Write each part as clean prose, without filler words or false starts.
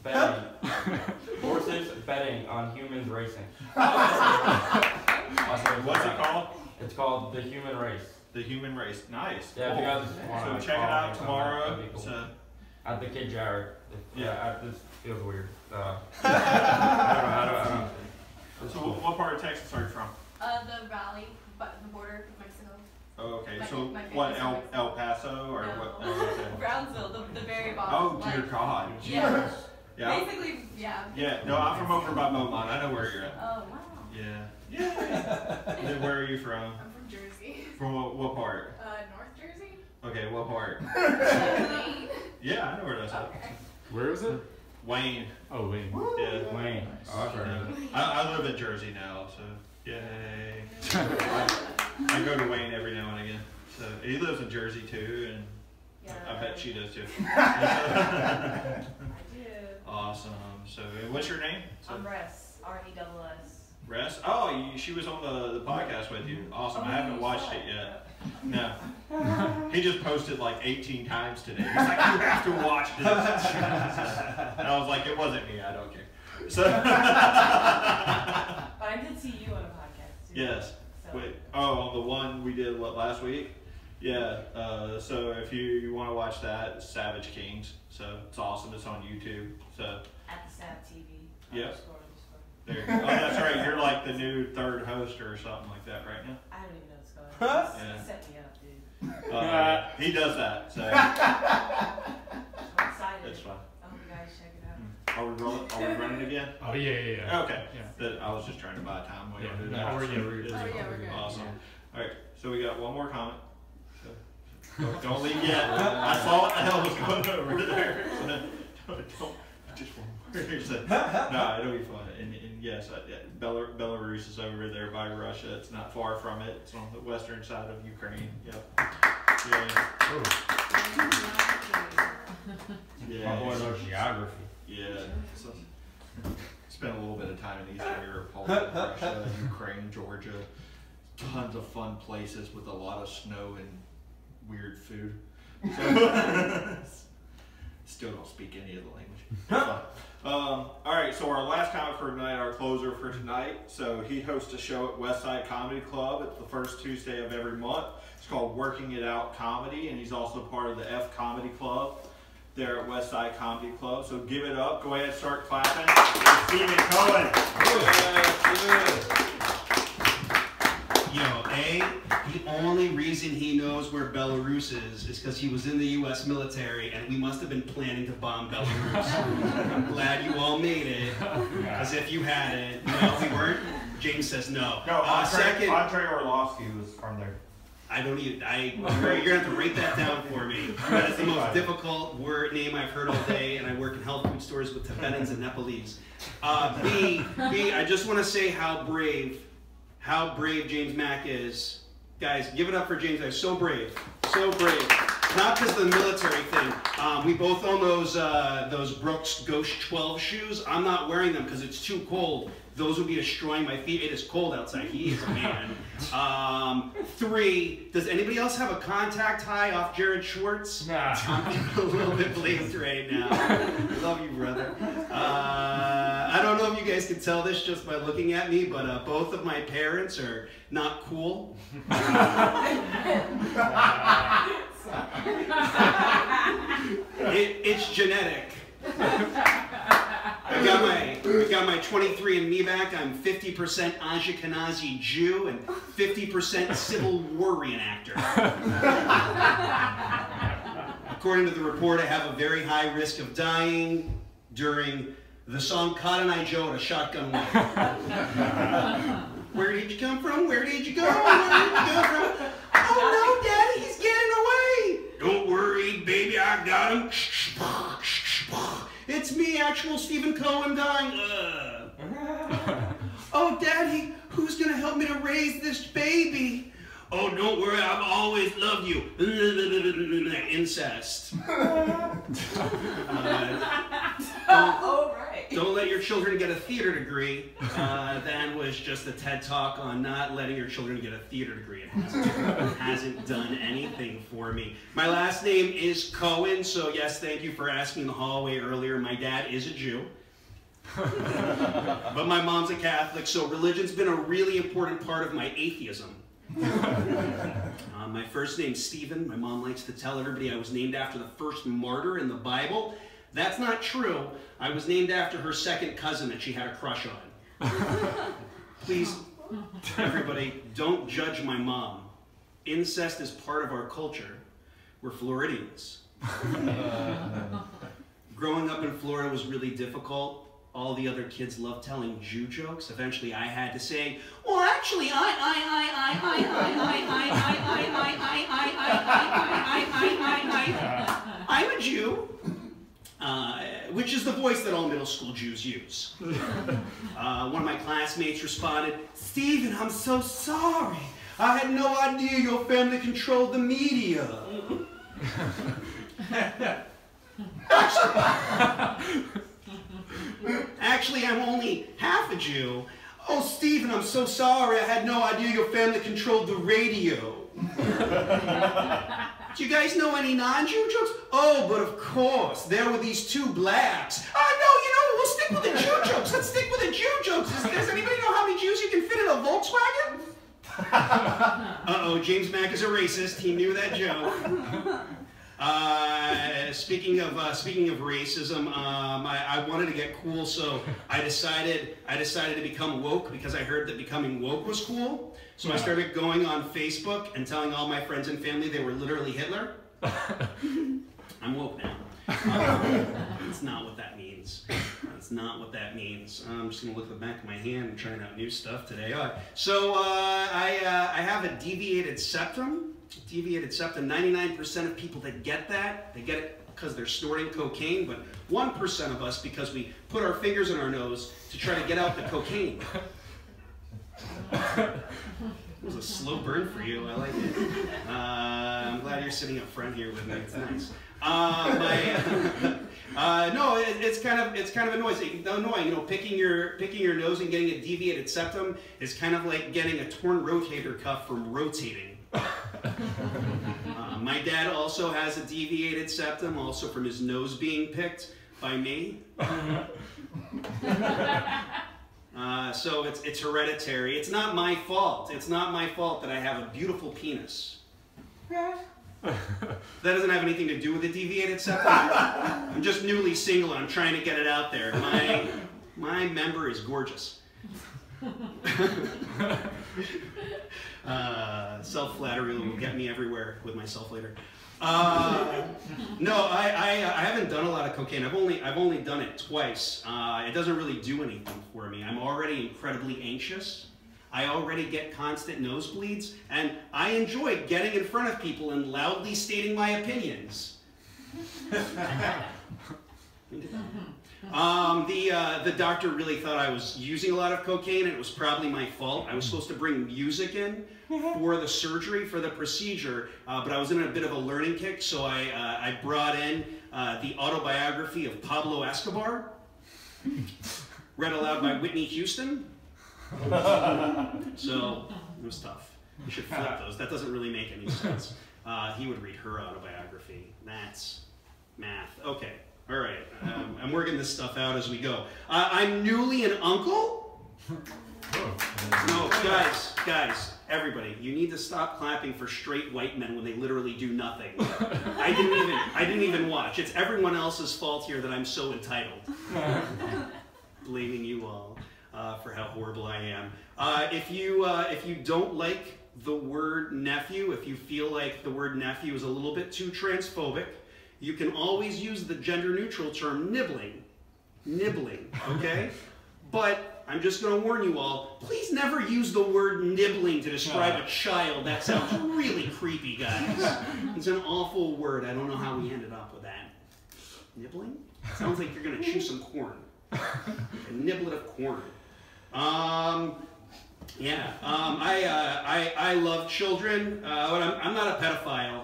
Betting. Horses betting on humans racing. What's it called? It's called The Human Race. The Human Race. Nice. Yeah, Cool. if you guys So want to check it out tomorrow. Cool. So, At the Kid Jared. Yeah. This feels weird. I don't know. so what part of Texas are you from? The valley, but the border with Mexico. Oh, okay. My- So my what? family's from El Paso or No. what? Oh, okay. Brownsville, the very bottom. Oh dear God. Yeah. Yeah. Basically, yeah. Yeah. No, I'm from over by Beaumont. I know where you're at. Oh, wow. Yeah. Yeah. And then where are you from? I'm from Jersey. From what part? North Jersey. Okay, what part? Wayne. Yeah, I know where that's at. Okay. Where is it? Wayne. Oh, Wayne. Yeah. Wayne. Oh, I've heard of it. I live in Jersey now, so yay. I go to Wayne every now and again. So he lives in Jersey too, and Yeah. I bet she does too. I do. Awesome. So what's your name? I'm Ress, R-E-S-S. Ress? Oh, she was on the podcast with you. Awesome. I haven't watched it yet. No. He just posted like 18 times today. He's like, you have to watch this. And I was like, it wasn't me. I don't care. So. But I did see you on a podcast too. Yes. So. Wait. Oh, on the one we did last week? Yeah. So if you want to watch that, it's Savage Kings. So it's awesome. It's on YouTube. So. At the Sav TV. Yeah. __. There you go. Oh, that's right. You're like the new third host or something like that right now. I don't even know what's going on. Yeah. He set me up, dude. He does that. So I'm excited. it's fun. I hope you guys check it out. Are we running again? Oh, yeah. Okay. Yeah. I was just trying to buy time. While Yeah. you're doing No, that. we're good. Oh, yeah, we're good. Awesome. All right. So we got one more comment. So, don't leave yet. I saw what the hell was going over there. So, don't. Just one more. So, no, it'll be fun. And yes, Belarus is over there by Russia. It's not far from it. It's on the western side of Ukraine. Yep. Yeah. My boy knows geography. Yeah. So, spent a little bit of time in Eastern Europe, Poland, Russia, Ukraine, Georgia. Tons of fun places with a lot of snow and weird food. So, still don't speak any of the language. All right, so our last comment for tonight, our closer for tonight. So he hosts a show at Westside Comedy Club. It's the first Tuesday of every month. It's called Working It Out Comedy, and he's also part of the F Comedy Club there at Westside Comedy Club. So give it up. Go ahead and start clapping. For Stephen Cohen. Yo, the only reason he knows where Belarus is because he was in the U.S. military and we must have been planning to bomb Belarus. I'm glad you all made it, because if you hadn't, no, we weren't. James says no. No, Second, Andre Orlovsky was from there. I don't even, you're going to have to write that down for me. That is the most difficult name I've heard all day, and I work in health food stores with Tibetans and Nepalese. B, I just want to say how brave James Mack is. Guys, give it up for James. He's so brave. So brave. Not just the military thing. We both own those Brooks Ghost 12 shoes. I'm not wearing them because it's too cold. Those would be destroying my feet. It is cold outside. He is a man. 3, does anybody else have a contact high off Jared Schwartz? Nah. I'm a little bit blazed right now. Love you, brother. I don't know if you guys can tell this just by looking at me, but both of my parents are not cool. It's genetic. I got my 23andMe back. I'm 50% Ashkenazi Jew and 50% Civil War reenactor. According to the report, I have a very high risk of dying during the song Cotton Eye Joe at a shotgun wedding. Where did you come from? Where did you go? Where did you go from? Oh no, Daddy, he's getting away. Don't worry, baby, I got him. It's me, actual Stephen Cohen dying. Oh, Daddy, who's gonna help me to raise this baby? Oh, don't worry, I've always loved you. Incest. Don't let your children get a theater degree, that was just a TED Talk on not letting your children get a theater degree. It hasn't done anything for me. My last name is Cohen, so yes, thank you for asking in the hallway earlier. My dad is a Jew. But my mom's a Catholic, so religion's been a really important part of my atheism. My first name's Stephen. My mom likes to tell everybody I was named after the first martyr in the Bible. That's not true. I was named after her second cousin that she had a crush on. Please, everybody, don't judge my mom. Incest is part of our culture. We're Floridians. Growing up in Florida was really difficult. All the other kids loved telling Jew jokes. Eventually I had to say, well, actually, I'm a Jew. Which is the voice that all middle school Jews use. One of my classmates responded, Stephen, I'm so sorry. I had no idea your family controlled the media. Actually, I'm only half a Jew. Oh, Stephen, I'm so sorry. I had no idea your family controlled the radio. Do you guys know any non-Jew jokes? Oh, but of course, there were these two blacks. Oh, no, you know, we'll stick with the Jew jokes. Let's stick with the Jew jokes. Does anybody know how many Jews you can fit in a Volkswagen? Uh-oh, James Mack is a racist. He knew that joke. Speaking of racism, I wanted to get cool, so I decided to become woke because I heard that becoming woke was cool. So I started going on Facebook and telling all my friends and family they were literally Hitler. I'm woke now. That's not what that means. That's not what that means. I'm just going to look at the back of my hand and trying out new stuff today. So I have a deviated septum. Deviated septum, 99% of people that get that, they get it because they're snorting cocaine, but 1% of us because we put our fingers in our nose to try to get out the cocaine. It was a slow burn for you. I like it. I'm glad you're sitting up front here with me. It's nice. No, it's kind of annoying. You know, picking your nose and getting a deviated septum is kind of like getting a torn rotator cuff from rotating. My dad also has a deviated septum, also from his nose being picked by me. So it's hereditary. It's not my fault. It's not my fault that I have a beautiful penis. That doesn't have anything to do with a deviated septum. I'm just newly single and I'm trying to get it out there. My member is gorgeous. Self-flattery will get me everywhere with myself later. No, I haven't done a lot of cocaine. I've only done it twice. It doesn't really do anything for me. I'm already incredibly anxious. I already get constant nosebleeds, and I enjoy getting in front of people and loudly stating my opinions. The doctor really thought I was using a lot of cocaine, and it was probably my fault. I was supposed to bring music in for the surgery, for the procedure, but I was in a bit of a learning kick, so I brought in the autobiography of Pablo Escobar, read aloud by Whitney Houston. So it was tough. You should flip those. That doesn't really make any sense. He would read her autobiography. That's math. Okay. All right, I'm working this stuff out as we go. I'm newly an uncle. No, guys, everybody, you need to stop clapping for straight white men when they literally do nothing. I didn't even watch. It's everyone else's fault here that I'm so entitled. Blaming you all for how horrible I am. If you don't like the word nephew, if you feel like the word nephew is a little bit too transphobic, you can always use the gender-neutral term nibbling. Nibbling, okay? But I'm just going to warn you all, please never use the word nibbling to describe a child. That sounds really creepy, guys. It's an awful word. I don't know how we ended up with that. Nibbling? Sounds like you're going to chew some corn. A niblet of corn. Yeah, I love children, but I'm not a pedophile.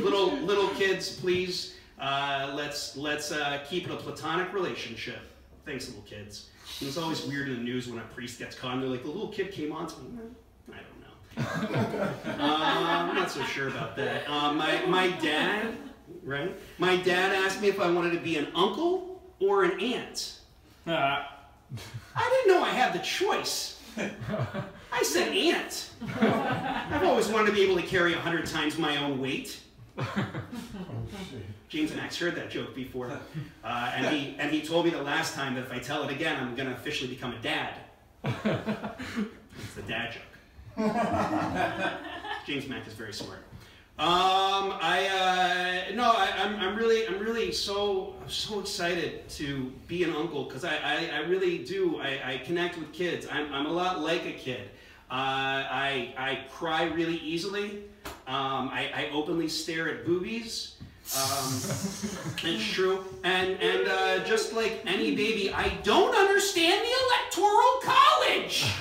Little kids, please, let's keep it a platonic relationship. thanks, little kids. And it's always weird in the news when a priest gets caught and they're like, the little kid came on to me. I don't know. I'm not so sure about that. My dad, right? My dad asked me if I wanted to be an uncle or an aunt. I didn't know I had the choice. I said aunt. I've always wanted to be able to carry 100 times my own weight. James and Max heard that joke before, and he told me the last time that if I tell it again, I'm going to officially become a dad. It's the dad joke. James Mack is very smart. I'm really so excited to be an uncle because I really do. I connect with kids. I'm a lot like a kid. I cry really easily. I openly stare at boobies. It's true. And just like any baby, I don't understand the Electoral College.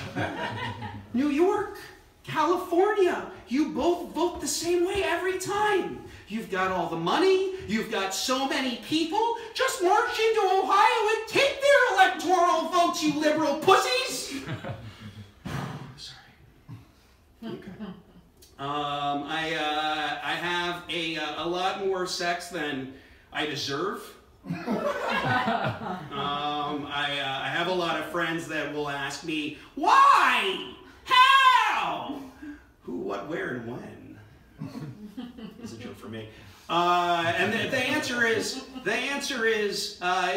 New York, California, you both vote the same way every time. You've got all the money, you've got so many people. Just march into Ohio and take their electoral votes, you liberal pussies. Sorry. Okay. I have a lot more sex than I deserve. I have a lot of friends that will ask me, why? How? Who, what, where, and when? It's a joke for me. And the answer is,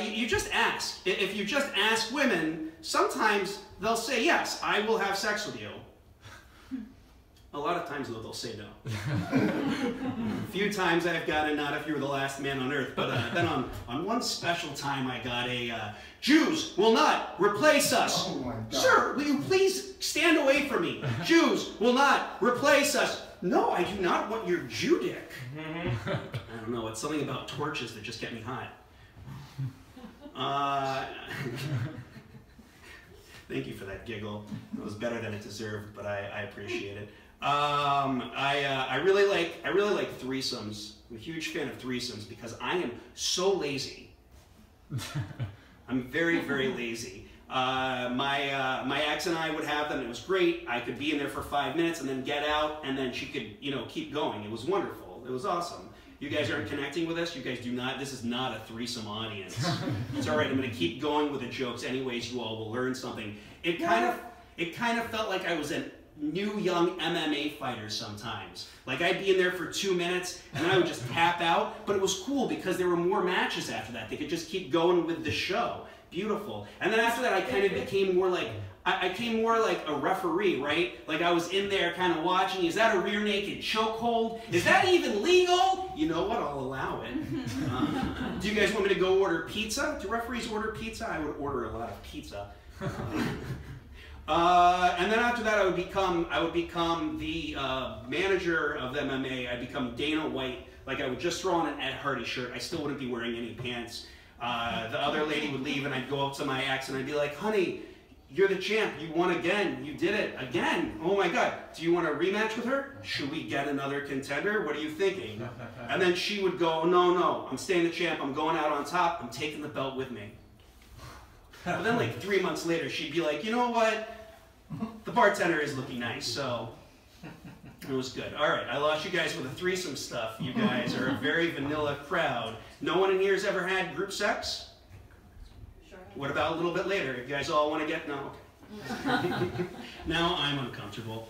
you just ask. If you just ask women, sometimes they'll say, yes, I will have sex with you. A lot of times, though, they'll say no. A few times I've got a not if you were the last man on earth, but then on one special time I got a, Jews will not replace us. Oh my God. Sir, will you please stand away from me? Jews will not replace us. No, I do not want your Jew dick. I don't know, it's something about torches that just get me hot. Thank you for that giggle. It was better than it deserved, but I appreciate it. I really like threesomes. I'm a huge fan of threesomes because I am so lazy. I'm very, very lazy. My ex and I would have them. It was great. I could be in there for 5 minutes and then get out, and then she could, keep going. It was wonderful. It was awesome. You guys aren't connecting with us. You guys do not. This is not a threesome audience. It's all right. I'm going to keep going with the jokes. Anyways, you all will learn something. It kind of felt like I was a new young MMA fighter sometimes. Like I'd be in there for 2 minutes and then I would just tap out. But it was cool because there were more matches after that. They could just keep going with the show. Beautiful. And then after that, I kind of became more like. I came more like a referee, right? Like I was in there kind of watching, is that a rear naked chokehold? Is that even legal? You know what, I'll allow it. Do you guys want me to go order pizza? Do referees order pizza? I would order a lot of pizza. And then after that, I would become the manager of the MMA. I'd become Dana White. Like I would just throw on an Ed Hardy shirt. I still wouldn't be wearing any pants. The other lady would leave and I'd go up to my ex and I'd be like, honey, you're the champ. You won again. You did it again. Oh my God. Do you want a rematch with her? Should we get another contender? What are you thinking? And then she would go, no, I'm staying the champ. I'm going out on top. I'm taking the belt with me. But then like 3 months later, she'd be like, you know what? The bartender is looking nice, so it was good. All right, I lost you guys with the threesome stuff. You guys are a very vanilla crowd. No one in here has ever had group sex? What about a little bit later? You guys all want to get, no? Now I'm uncomfortable.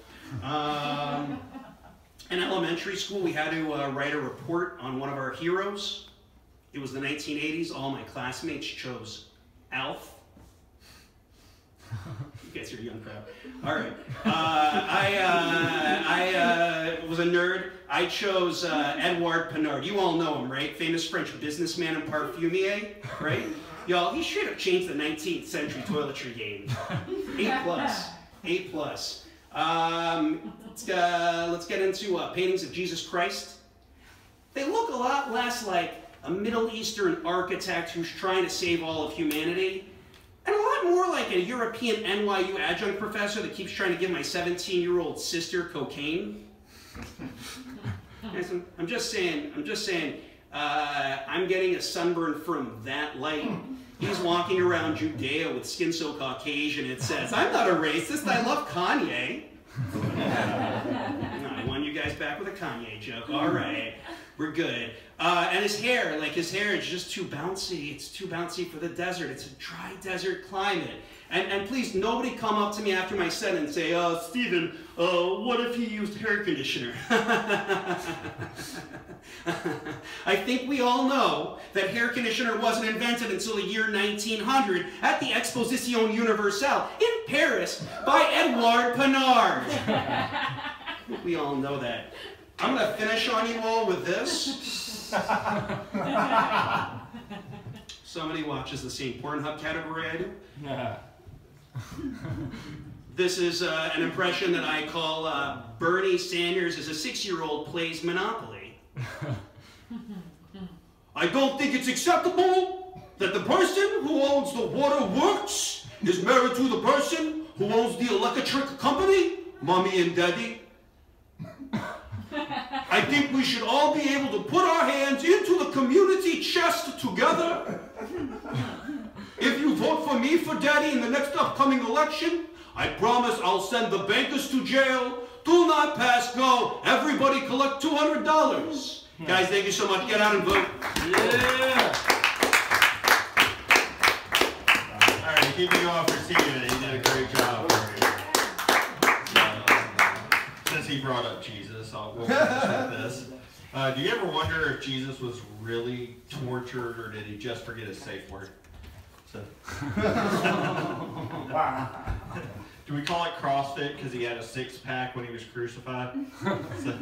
In elementary school, we had to write a report on one of our heroes. It was the 1980s. All my classmates chose Alf. You guys are a young crowd. All right. I was a nerd. I chose Edouard Pinard. You all know him, right? Famous French businessman and parfumier, right? Y'all, he should have changed the 19th century toiletry game. A+. Let's get into paintings of Jesus Christ. They look a lot less like a Middle Eastern architect who's trying to save all of humanity, and a lot more like a European NYU adjunct professor that keeps trying to give my 17-year-old sister cocaine. I'm just saying, I'm getting a sunburn from that light. He's walking around Judea with skin so Caucasian it says, "I'm not a racist, I love Kanye." I won you guys back with a Kanye joke. All right, we're good. And his hair is just too bouncy. It's too bouncy for the desert. It's a dry desert climate. And please, nobody come up to me after my set and say, Stephen, what if he used hair conditioner? I think we all know that hair conditioner wasn't invented until the year 1900 at the Exposition Universelle in Paris by Edouard Pinard. I think we all know that. I'm going to finish on you all with this. Somebody watches the same Pornhub category I do. Yeah. This is an impression that I call Bernie Sanders as a 6-year-old plays Monopoly. I don't think it's acceptable that the person who owns the waterworks is married to the person who owns the electric company, Mommy and Daddy. I think we should all be able to put our hands into the community chest together. If you vote for me for Daddy in the next upcoming election, I promise I'll send the bankers to jail. Do not pass go. Everybody collect $200. Guys, thank you so much. Get out and vote. Yeah. All right, keeping you off for Steven. He did a great job for you. Since he brought up Jesus, we'll finish with this. Do you ever wonder if Jesus was really tortured or did he just forget his safe word? So. Do we call it CrossFit because he had a 6-pack when he was crucified? So.